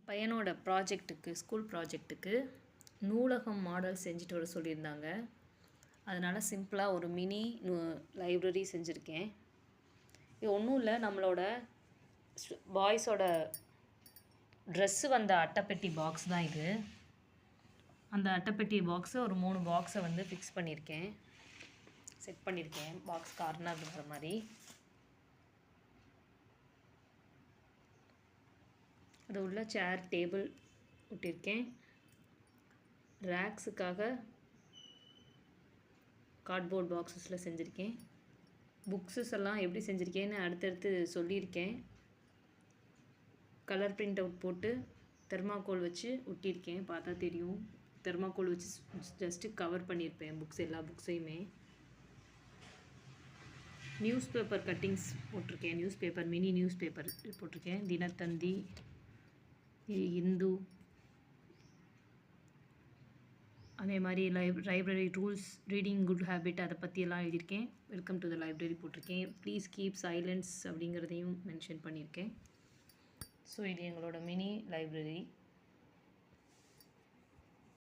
பையனோட ப்ராஜெக்ட்டுக்கு ஸ்கூல் ப்ராஜெக்ட்டுக்கு நூலகம் மாடல் செஞ்சுட்டு வர சொல்லியிருந்தாங்க. அதனால் சிம்பிளாக ஒரு மினி லைப்ரரி செஞ்சுருக்கேன். இது ஒன்றும் இல்லை, நம்மளோட பாய்ஸோட ட்ரெஸ்ஸு வந்த அட்டைப்பெட்டி பாக்ஸ் தான் இது. அந்த அட்டைப்பெட்டி பாக்ஸை ஒரு 3 பாக்ஸை வந்து ஃபிக்ஸ் பண்ணியிருக்கேன், செட் பண்ணியிருக்கேன் பாக்ஸ் கார்னர் வர மாதிரி. அது உள்ள சேர் டேபிள் விட்டிருக்கேன். ரேக்ஸுக்காக கார்ட்போர்ட் பாக்ஸஸில் செஞ்சுருக்கேன். புக்ஸஸ் எல்லாம் எப்படி செஞ்சுருக்கேன்னு அடுத்தடுத்து சொல்லியிருக்கேன். கலர் பிரிண்ட் அவுட் போட்டு தெர்மாக்கோல் வச்சு ஒட்டியிருக்கேன், பார்த்தா தெரியும். தெர்மாக்கோல் வச்சு ஜஸ்ட்டு கவர் பண்ணியிருப்பேன் எல்லா புக்ஸையுமே. நியூஸ் பேப்பர் கட்டிங்ஸ் போட்டிருக்கேன், news paper mini news paper போட்டிருக்கேன். தினத்தந்தி, இந்து, அதே மாதிரி library rules, reading good habit அதை பற்றியெல்லாம் எழுதியிருக்கேன். வெல்கம் டு த லைப்ரரி போட்டிருக்கேன். ப்ளீஸ் கீப் சைலன்ஸ் அப்படிங்கிறதையும் மென்ஷன் பண்ணியிருக்கேன். ஸோ இது எங்களோட மினி லைப்ரரி.